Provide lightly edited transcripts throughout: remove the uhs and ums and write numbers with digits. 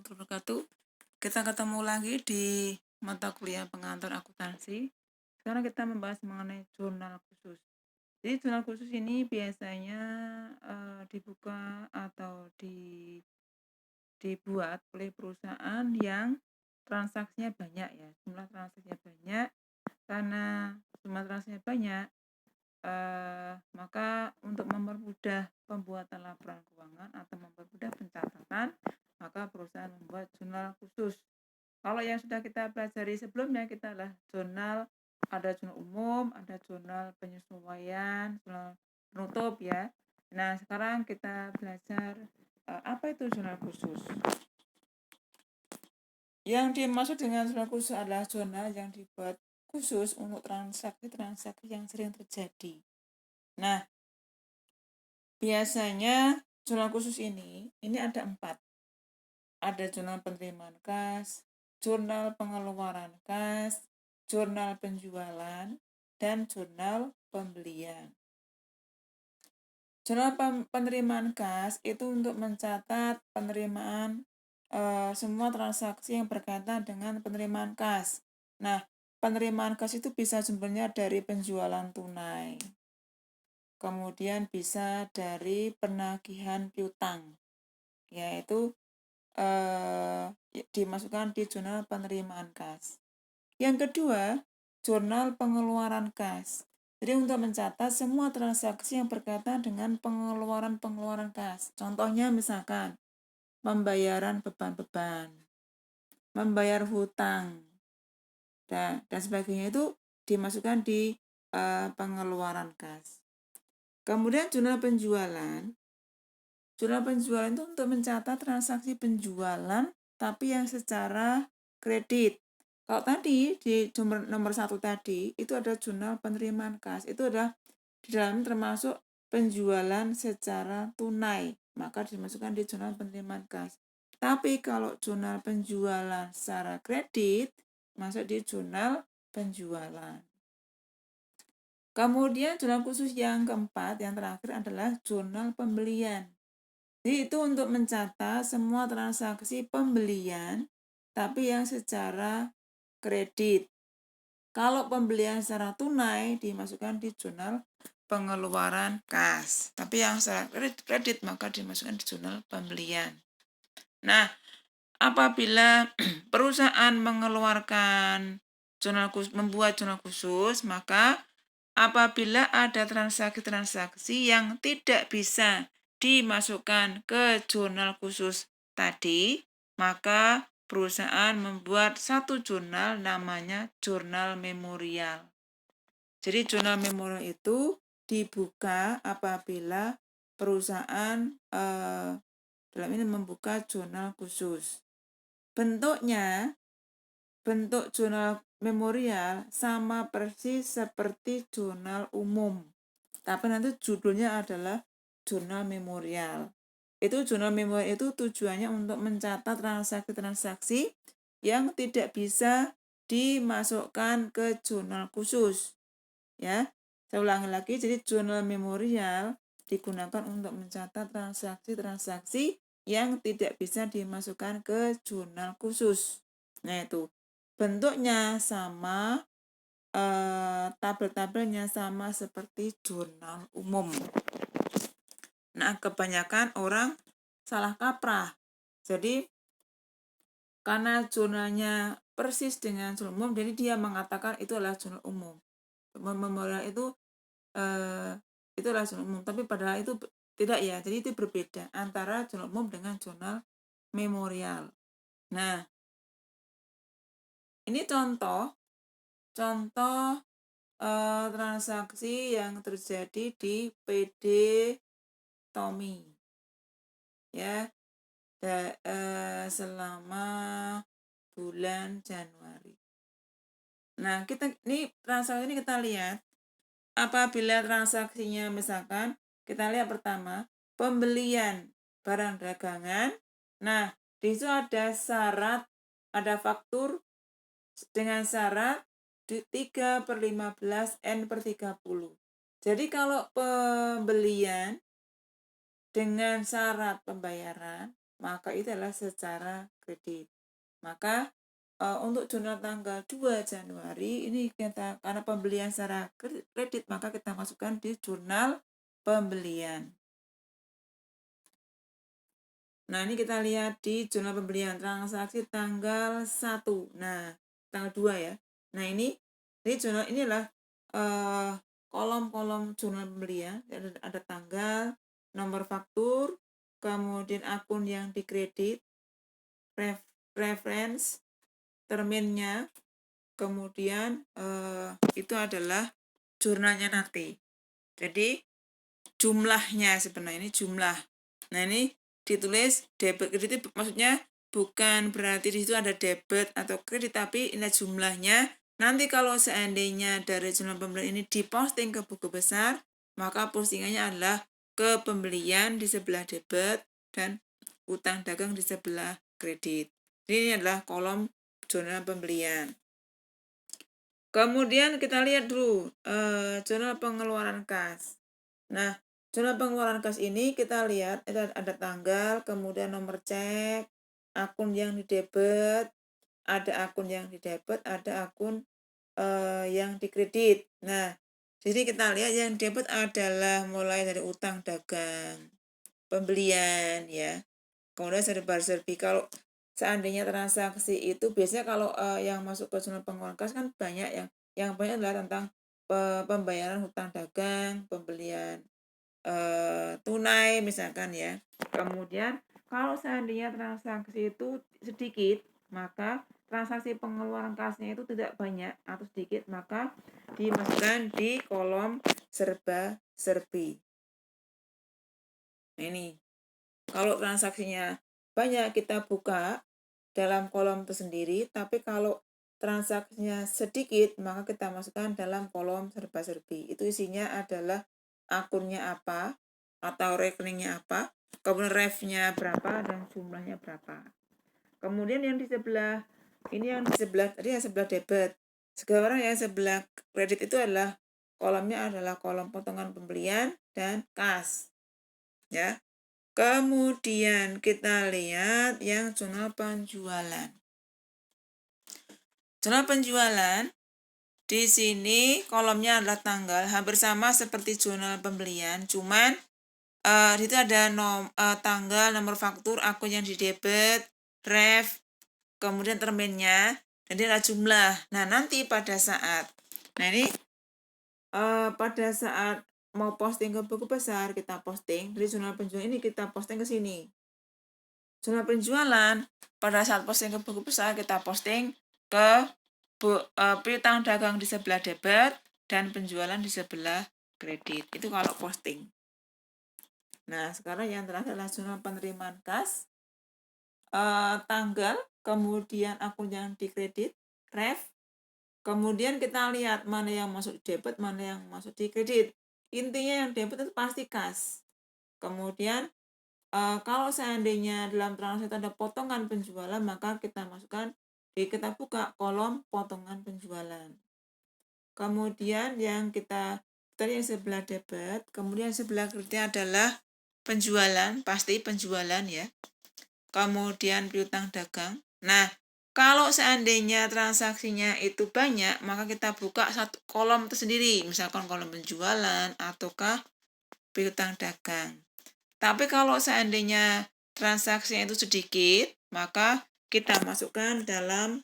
warahmatullahi wabarakatuh. Kita ketemu lagi di mata kuliah pengantar akuntansi. Sekarang kita membahas mengenai jurnal khusus. Jadi jurnal khusus ini biasanya dibuka atau dibuat oleh perusahaan yang transaksinya banyak ya. Jumlah transaksinya banyak. Karena jumlah transaksinya banyak, maka untuk mempermudah pembuatan laporan keuangan atau mempermudah pencatatan, maka perusahaan membuat jurnal khusus. Kalau yang sudah kita pelajari sebelumnya, kita adalah jurnal, ada jurnal umum, ada jurnal penyesuaian, jurnal penutup ya. Nah, sekarang kita belajar apa itu jurnal khusus. Yang dimaksud dengan jurnal khusus adalah jurnal yang dibuat khusus untuk transaksi-transaksi yang sering terjadi. Nah, biasanya jurnal khusus ini ada 4. Ada jurnal penerimaan kas, jurnal pengeluaran kas, jurnal penjualan, dan jurnal pembelian. Jurnal penerimaan kas itu untuk mencatat penerimaan semua transaksi yang berkaitan dengan penerimaan kas. Nah, penerimaan kas itu bisa sumbernya dari penjualan tunai. Kemudian bisa dari penagihan piutang, yaitu dimasukkan di jurnal penerimaan kas. Yang kedua, jurnal pengeluaran kas. Jadi untuk mencatat semua transaksi yang berkaitan dengan pengeluaran kas. Contohnya misalkan pembayaran beban-beban, membayar hutang, dan sebagainya itu dimasukkan di pengeluaran kas. Kemudian jurnal penjualan. Jurnal penjualan itu untuk mencatat transaksi penjualan tapi yang secara kredit. Kalau tadi di nomor 1 tadi itu ada jurnal penerimaan kas. Itu adalah di dalam termasuk penjualan secara tunai, maka dimasukkan di jurnal penerimaan kas. Tapi kalau jurnal penjualan secara kredit masuk di jurnal penjualan. Kemudian jurnal khusus yang keempat, yang terakhir adalah jurnal pembelian. Jadi itu untuk mencatat semua transaksi pembelian, tapi yang secara kredit. Kalau pembelian secara tunai dimasukkan di jurnal pengeluaran kas. Tapi yang secara kredit maka dimasukkan di jurnal pembelian. Nah, apabila perusahaan mengeluarkan jurnal khusus, membuat jurnal khusus, maka apabila ada transaksi-transaksi yang tidak bisa dimasukkan ke jurnal khusus tadi, maka perusahaan membuat satu jurnal namanya jurnal memorial. Jadi jurnal memorial itu dibuka apabila perusahaan dalam ini membuka jurnal khusus. Bentuk jurnal memorial sama persis seperti jurnal umum. Tapi nanti judulnya adalah jurnal memorial. Itu jurnal memorial itu tujuannya untuk mencatat transaksi-transaksi yang tidak bisa dimasukkan ke jurnal khusus. Ya, saya ulangi lagi. Jadi jurnal memorial digunakan untuk mencatat transaksi-transaksi yang tidak bisa dimasukkan ke jurnal khusus. Nah, itu bentuknya sama, tabel-tabelnya sama seperti jurnal umum. Nah, kebanyakan orang salah kaprah. Jadi, karena jurnalnya persis dengan jurnal umum, jadi dia mengatakan itu adalah jurnal umum. Memorial itu adalah jurnal umum, tapi padahal itu tidak ya. Jadi itu berbeda antara jurnal umum dengan jurnal memorial. Nah, ini contoh transaksi yang terjadi di PD Tommy ya selama bulan Januari. Nah, ini transaksi ini kita lihat apabila transaksinya misalkan kita lihat pertama pembelian barang dagangan. Nah, di situ ada syarat, ada faktur dengan syarat 3/15 N/30. Jadi kalau pembelian dengan syarat pembayaran, maka itu adalah secara kredit. Maka untuk jurnal tanggal 2 Januari ini karena pembelian secara kredit, maka kita masukkan di jurnal pembelian. Nah, ini kita lihat di jurnal pembelian transaksi tanggal 1. Nah, tanggal 2 ya. Nah, ini jurnal inilah kolom-kolom jurnal pembelian. Ada tanggal, nomor faktur, kemudian akun yang dikredit, reference, terminnya, kemudian itu adalah jurnalnya nanti. Jadi jumlahnya sebenarnya ini jumlah. Nah, ini ditulis debit kredit, maksudnya bukan berarti di situ ada debit atau kredit, tapi ini jumlahnya. Nanti kalau seandainya dari jurnal pembelian ini diposting ke buku besar, maka postingannya adalah ke pembelian di sebelah debit dan utang dagang di sebelah kredit. Ini adalah kolom jurnal pembelian. Kemudian kita lihat dulu jurnal pengeluaran kas. Nah, jurnal pengeluaran kas ini kita lihat ada tanggal, kemudian nomor cek, akun yang didebet, ada akun yang didebet, ada akun yang dikredit. Nah, jadi kita lihat yang debet adalah mulai dari utang dagang, pembelian ya. Kemudian serba-serbi. Kalau seandainya transaksi itu biasanya kalau yang masuk ke jurnal pengeluaran kas kan banyak yang banyak adalah tentang pembayaran hutang dagang, pembelian tunai misalkan ya. Kemudian kalau seandainya transaksi itu sedikit, maka transaksi pengeluaran kasnya itu tidak banyak atau sedikit, maka dimasukkan di kolom serba-serbi. Nah, ini kalau transaksinya banyak kita buka dalam kolom tersendiri, tapi kalau transaksinya sedikit maka kita masukkan dalam kolom serba-serbi. Itu isinya adalah akunnya apa atau rekeningnya apa, kemudian ref-nya berapa dan jumlahnya berapa. Kemudian yang di sebelah ini tadi yang sebelah debit. Sekarang yang sebelah kredit itu adalah kolomnya adalah kolom potongan pembelian dan kas. Ya. Kemudian kita lihat yang jurnal penjualan. Jurnal penjualan di sini kolomnya adalah tanggal, hampir sama seperti jurnal pembelian, cuman di situ ada tanggal, nomor faktur, akun yang didebet, ref, kemudian terminnya, dan ini adalah jumlah. Nah, nanti pada saat mau posting ke buku besar, kita posting dari jurnal penjualan ini, kita posting ke sini. Jurnal penjualan pada saat posting ke buku besar, kita posting ke piutang dagang di sebelah debit dan penjualan di sebelah kredit. Itu kalau posting. Nah, sekarang yang terakhir adalah jurnal penerimaan kas, tanggal, kemudian akun yang dikredit, ref, kemudian kita lihat mana yang masuk di debit, mana yang masuk di kredit. Intinya yang debit itu pasti kas. Kemudian kalau seandainya dalam transaksi ada potongan penjualan, maka kita buka kolom potongan penjualan. Kemudian yang tadi yang sebelah debit, kemudian sebelah kredit adalah penjualan, pasti penjualan ya. Kemudian piutang dagang. Nah, kalau seandainya transaksinya itu banyak, maka kita buka satu kolom tersendiri, misalkan kolom penjualan ataukah piutang dagang. Tapi kalau seandainya transaksinya itu sedikit, maka kita masukkan dalam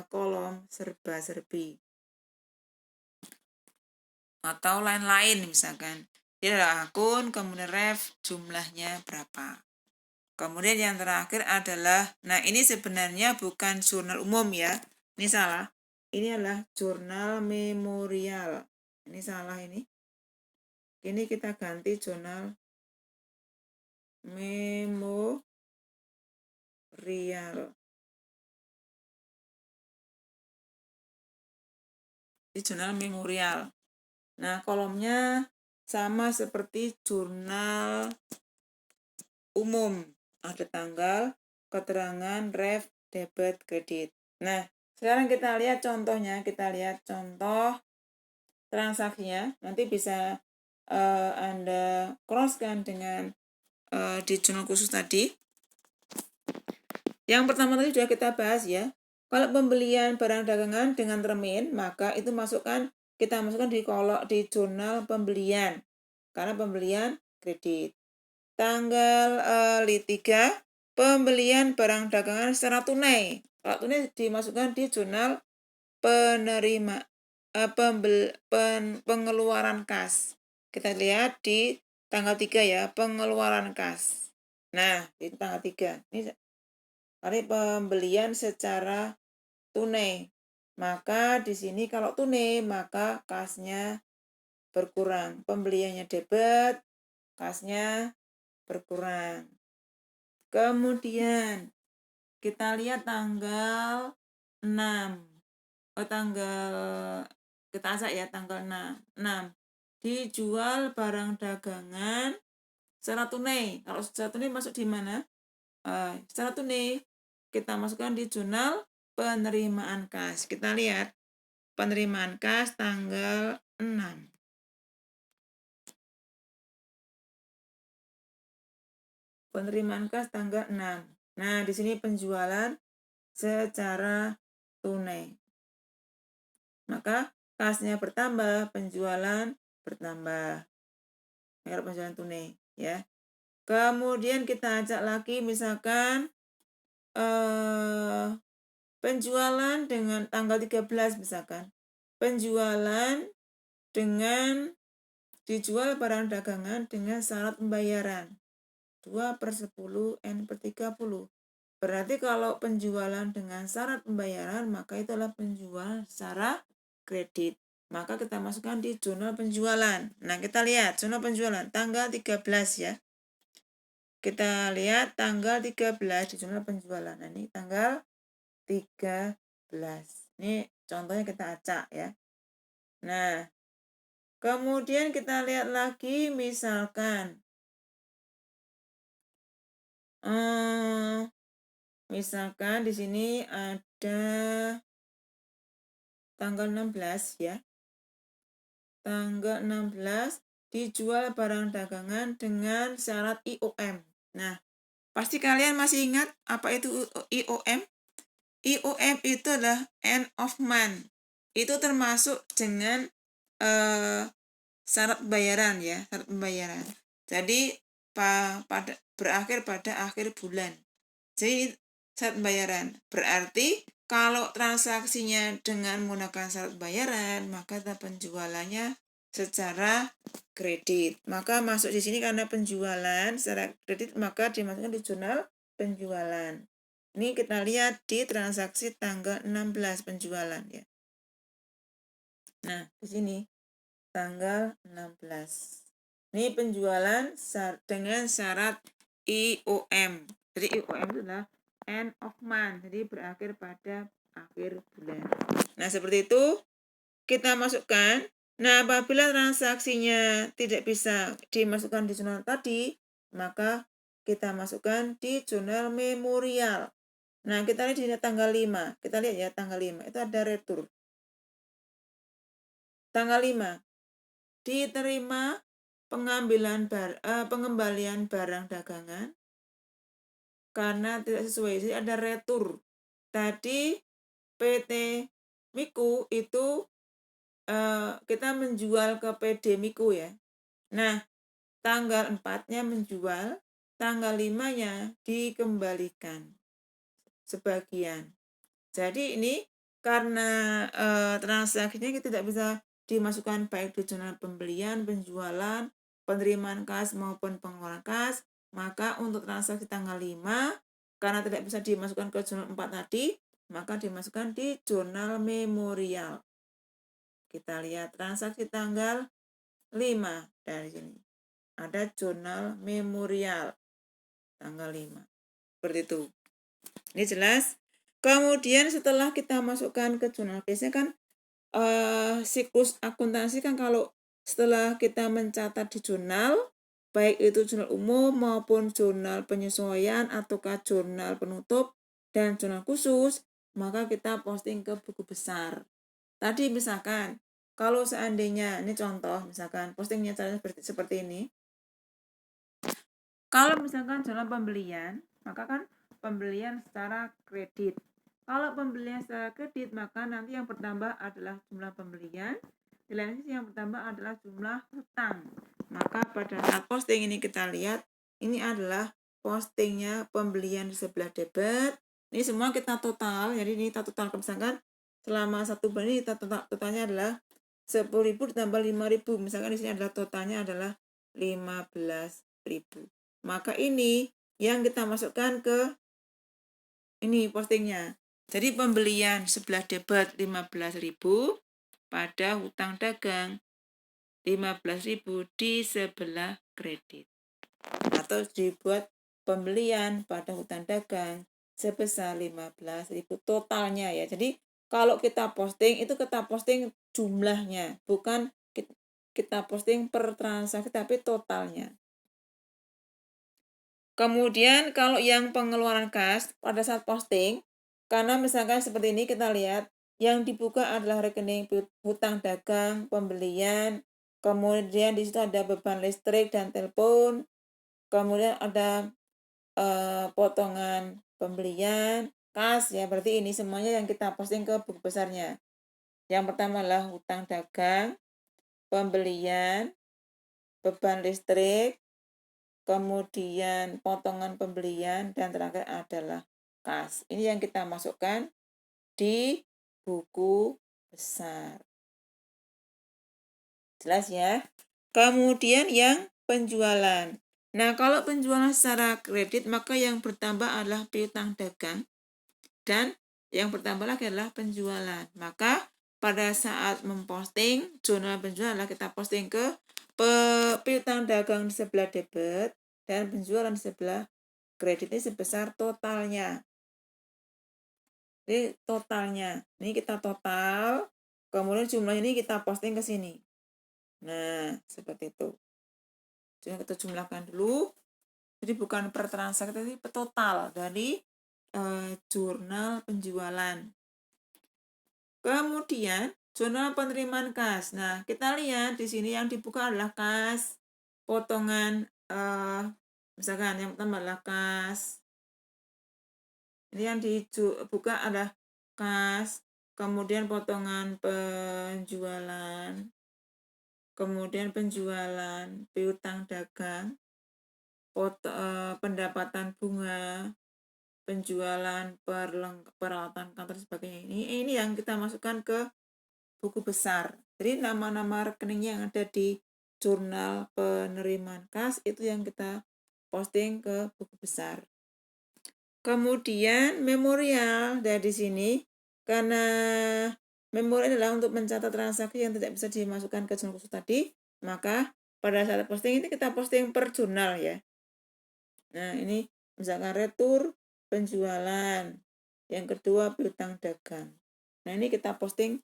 kolom serba-serbi. Atau lain-lain misalkan. Ini adalah akun, kemudian ref, jumlahnya berapa. Kemudian yang terakhir adalah, nah ini sebenarnya bukan jurnal umum ya. Ini salah. Ini adalah jurnal memorial. Ini salah ini. Ini kita ganti jurnal memorial. Ini jurnal memorial. Nah, kolomnya sama seperti jurnal umum. Ada tanggal, keterangan, ref, debit, kredit. Nah, sekarang kita lihat contohnya. Kita lihat contoh transaksinya. Nanti bisa Anda crosskan dengan di jurnal khusus tadi. Yang pertama tadi sudah kita bahas ya. Kalau pembelian barang dagangan dengan termin, maka itu kita masukkan di jurnal pembelian. Karena pembelian kredit. Tanggal 3, pembelian barang dagangan secara tunai. Kalau tunai dimasukkan di jurnal pengeluaran kas. Kita lihat di tanggal 3 ya, pengeluaran kas. Nah, di tanggal 3. Ini pembelian secara tunai. Maka di sini kalau tunai, maka kasnya berkurang. Pembeliannya debit, kasnya berkurang. Kemudian kita lihat tanggal 6. Kita acak ya tanggal 6. Dijual barang dagangan secara tunai. Kalau secara tunai masuk di mana? Secara tunai kita masukkan di jurnal penerimaan kas. Kita lihat penerimaan kas tanggal 6. Penerimaan kas tanggal 6. Nah, di sini penjualan secara tunai. Maka kasnya bertambah, penjualan bertambah. Kalau penjualan tunai ya. Kemudian kita ajak lagi misalkan penjualan dengan tanggal 13 misalkan. Penjualan dengan dijual barang dagangan dengan syarat pembayaran 2/10 N/30. Berarti kalau penjualan dengan syarat pembayaran maka itu adalah penjualan secara kredit. Maka kita masukkan di jurnal penjualan. Nah, kita lihat jurnal penjualan tanggal 13 ya. Kita lihat tanggal 13 di jurnal penjualan. Nah, ini tanggal 13. Ini contohnya kita acak ya. Nah, kemudian kita lihat lagi misalkan di sini ada tanggal 16 ya. Tanggal 16 dijual barang dagangan dengan syarat IOM. Nah, pasti kalian masih ingat apa itu IOM? IOM itu adalah end of month. Itu termasuk dengan syarat pembayaran ya, syarat pembayaran. Jadi berakhir pada akhir bulan. Jadi syarat pembayaran berarti kalau transaksinya dengan menggunakan syarat pembayaran, maka penjualannya secara kredit. Maka masuk di sini karena penjualan secara kredit, maka dimasukkan di jurnal penjualan. Ini kita lihat di transaksi tanggal 16 penjualan ya. Nah, di sini tanggal 16. Ini penjualan dengan syarat IOM. Jadi IOM itu adalah end of month, jadi berakhir pada akhir bulan. Nah, seperti itu kita masukkan. Nah, apabila transaksinya tidak bisa dimasukkan di jurnal tadi, maka kita masukkan di jurnal memorial. Nah, kita lihat di tanggal 5. Kita lihat ya tanggal 5. Itu ada retur. Tanggal 5. Diterima pengembalian barang dagangan karena tidak sesuai. Jadi ada retur. Tadi PT Miku itu kita menjual ke PD Miku ya. Nah, tanggal 4-nya menjual, tanggal 5-nya dikembalikan sebagian. Jadi ini karena transaksinya kita tidak bisa dimasukkan baik di jurnal pembelian, penjualan, penerimaan kas maupun pengeluaran kas, maka untuk transaksi tanggal 5 karena tidak bisa dimasukkan ke jurnal 4 tadi, maka dimasukkan di jurnal memorial. Kita lihat transaksi tanggal 5 dari sini. Ada jurnal memorial tanggal 5. Seperti itu. Ini jelas. Kemudian setelah kita masukkan ke jurnal, biasanya kan siklus akuntansi kan kalau setelah kita mencatat di jurnal, baik itu jurnal umum maupun jurnal penyesuaian ataukah jurnal penutup dan jurnal khusus, maka kita posting ke buku besar. Tadi misalkan kalau seandainya, ini contoh misalkan postingnya caranya seperti ini. Kalau misalkan jurnal pembelian, maka kan pembelian secara kredit. Kalau pembelian secara kredit, maka nanti yang bertambah adalah jumlah pembelian, di lain sisi yang bertambah adalah jumlah hutang. Maka pada saat posting ini kita lihat, ini adalah postingnya pembelian di sebelah debit. Ini semua kita total, jadi ini kita total, misalkan selama 1 bulan ini kita totalnya adalah 10.000 ditambah 5.000. Misalkan di sini adalah totalnya adalah 15.000. Maka ini yang kita masukkan ke ini postingnya. Jadi pembelian sebelah debit 15.000 pada hutang dagang 15.000 di sebelah kredit. Atau dibuat pembelian pada hutang dagang sebesar 15.000 totalnya ya. Jadi kalau kita posting itu kita posting jumlahnya, bukan kita posting per transaksi tapi totalnya. Kemudian kalau yang pengeluaran kas pada saat posting, karena misalkan seperti ini kita lihat, yang dibuka adalah rekening hutang dagang, pembelian, kemudian di situ ada beban listrik dan telepon, kemudian ada potongan pembelian, kas ya, berarti ini semuanya yang kita posting ke buku besarnya. Yang pertama adalah hutang dagang, pembelian, beban listrik, kemudian potongan pembelian, dan terakhir adalah kas. Ini yang kita masukkan di buku besar. Jelas ya? Kemudian yang penjualan. Nah, kalau penjualan secara kredit, maka yang bertambah adalah piutang dagang, dan yang bertambah lagi adalah penjualan. Maka pada saat memposting jurnal penjualan adalah kita posting ke piutang dagang di sebelah debit dan penjualan di sebelah kredit ini sebesar totalnya. Jadi totalnya, ini kita total, kemudian jumlah ini kita posting ke sini. Nah, seperti itu. Jadi kita jumlahkan dulu. Jadi bukan per transaksi, tapi total dari jurnal penjualan. Kemudian jurnal penerimaan kas. Nah, kita lihat di sini yang dibuka adalah kas, potongan misalkan yang pertama adalah kas. Ini yang dibuka adalah kas, kemudian potongan penjualan, kemudian penjualan piutang dagang, pendapatan bunga, penjualan peralatan kantor sebagainya. Ini yang kita masukkan ke buku besar. Jadi nama-nama rekeningnya yang ada di jurnal penerimaan kas itu yang kita posting ke buku besar. Kemudian memorial dari sini, karena memorial adalah untuk mencatat transaksi yang tidak bisa dimasukkan ke jurnal khusus tadi, maka pada saat posting ini kita posting per jurnal ya. Nah, ini misalkan retur penjualan, yang kedua piutang dagang. Nah, ini kita posting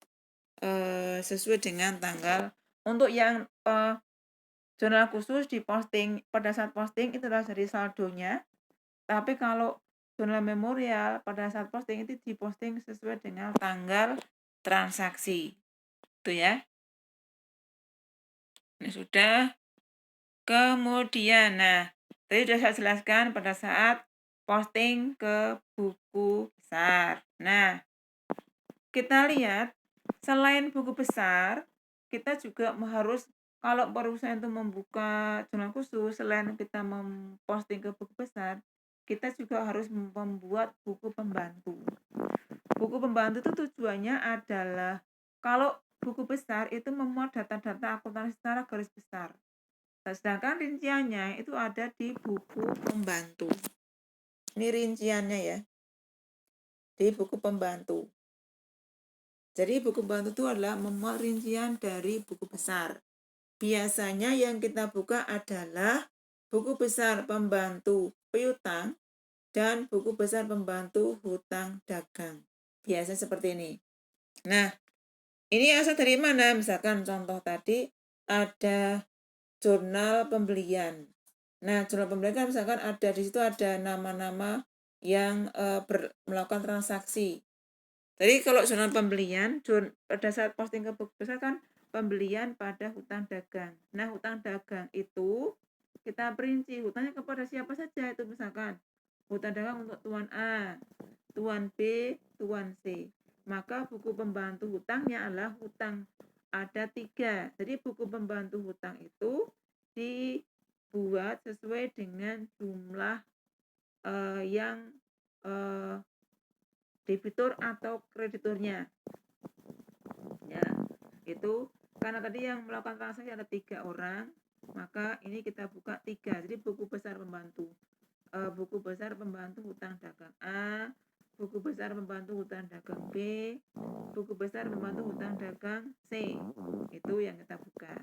sesuai dengan tanggal. Untuk yang jurnal khusus diposting pada saat posting itu adalah dari saldonya. Tapi kalau jurnal memorial pada saat posting itu diposting sesuai dengan tanggal transaksi. Itu ya. Ini sudah. Kemudian, nah, tadi sudah saya jelaskan pada saat posting ke buku besar. Nah, kita lihat selain buku besar, kita juga harus, kalau perusahaan itu membuka jurnal khusus, selain kita memposting ke buku besar, kita juga harus membuat buku pembantu. Buku pembantu itu tujuannya adalah, kalau buku besar itu memuat data-data akuntansi secara garis besar. Sedangkan rinciannya itu ada di buku pembantu. Ini rinciannya ya, di buku pembantu. Jadi buku pembantu itu adalah memuat rincian dari buku besar. Biasanya yang kita buka adalah buku besar pembantu piutang dan buku besar pembantu hutang dagang. Biasanya seperti ini. Nah, ini asal dari mana? Misalkan contoh tadi ada jurnal pembelian. Nah, jurnal pembelian kan misalkan ada di situ ada nama-nama yang melakukan transaksi. Jadi kalau jurnal pembelian, pada saat posting ke buku besar kan pembelian pada hutang dagang. Nah, hutang dagang itu kita perinci hutangnya kepada siapa saja, itu misalkan hutang dagang untuk tuan A, tuan B, tuan C. Maka buku pembantu hutangnya adalah hutang ada 3. Jadi buku pembantu hutang itu dibuat sesuai dengan jumlah yang debitur atau krediturnya. Ya, itu karena tadi yang melakukan transaksi ada 3 orang, maka ini kita buka 3. Jadi buku besar pembantu. Buku besar pembantu hutang dagang A, buku besar pembantu hutang dagang B, buku besar pembantu hutang dagang C. Itu yang kita buka.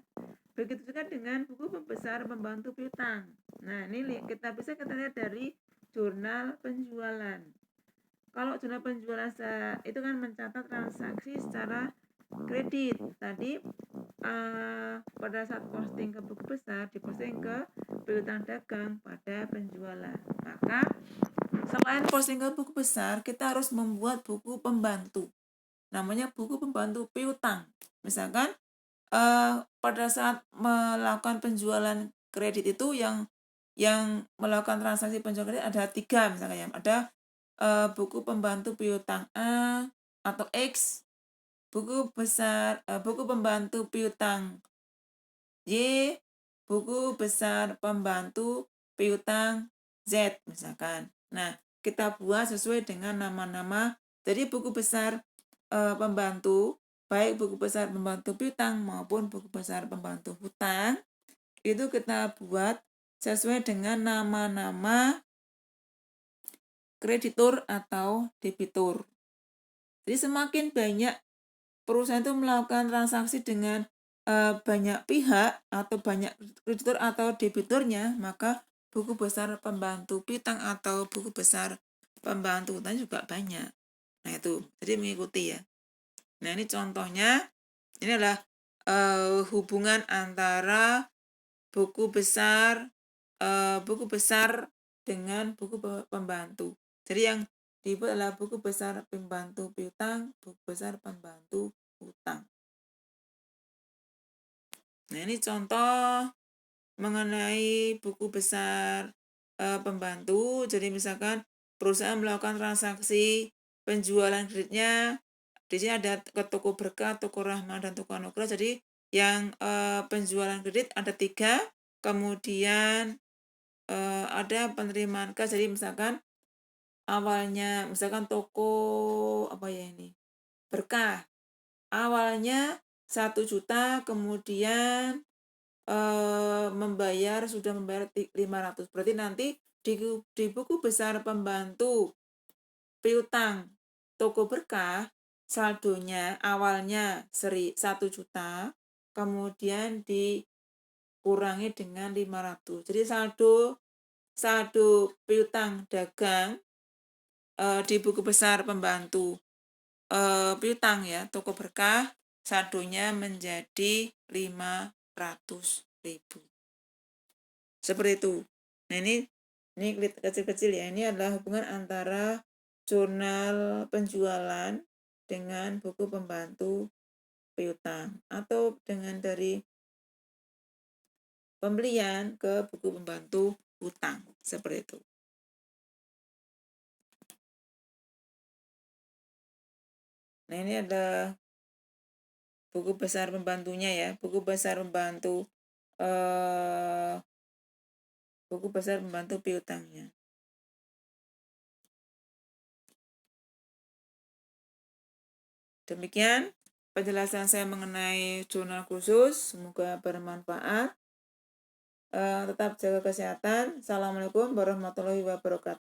Begitu juga dengan buku besar pembantu piutang. Nah, ini kita bisa kita lihat dari jurnal penjualan. Kalau jurnal penjualan itu kan mencatat transaksi secara kredit. Tadi pada saat posting ke buku besar diposting ke piutang dagang pada penjualan. Maka selain posting ke buku besar, kita harus membuat buku pembantu. Namanya buku pembantu piutang. Misalkan pada saat melakukan penjualan kredit itu yang melakukan transaksi penjualan kredit ada 3 misalnya ya. Ada buku pembantu piutang A atau X, buku pembantu piutang Y, buku besar pembantu piutang Z misalkan. Nah, kita buat sesuai dengan nama-nama. Jadi buku besar pembantu, baik buku besar pembantu piutang maupun buku besar pembantu hutang, itu kita buat sesuai dengan nama-nama kreditur atau debitur. Jadi semakin banyak perusahaan itu melakukan transaksi dengan banyak pihak atau banyak kreditur atau debiturnya, maka buku besar pembantu piutang atau buku besar pembantu hutang juga banyak. Nah itu, jadi mengikuti ya. Nah ini contohnya, ini adalah hubungan antara buku besar dengan buku pembantu. Jadi yang dibuat adalah buku besar pembantu piutang, buku besar pembantu hutang. Nah ini contoh mengenai buku besar pembantu. Jadi misalkan perusahaan melakukan transaksi penjualan kreditnya, di sini ada ke toko Berkah, toko Rahma, dan toko Anugerah. Jadi yang penjualan kredit ada 3, kemudian ada penerimaan kas. Jadi misalkan awalnya misalkan toko apa ya ini Berkah, awalnya 1 juta, kemudian sudah membayar 500. Berarti nanti di buku besar pembantu piutang toko Berkah, saldonya awalnya 1 juta, kemudian dikurangi dengan 500. Jadi saldo piutang dagang di buku besar pembantu piutang ya toko Berkah, saldonya menjadi 500.000. Seperti itu. Nah ini kecil-kecil ya. Ini adalah hubungan antara jurnal penjualan dengan buku pembantu piutang atau dengan dari pembelian ke buku pembantu hutang. Seperti itu. Nah ini adalah buku besar pembantunya ya. Buku besar pembantu piutangnya. Demikian penjelasan saya mengenai jurnal khusus. Semoga bermanfaat. Tetap jaga kesehatan. Assalamualaikum warahmatullahi wabarakatuh.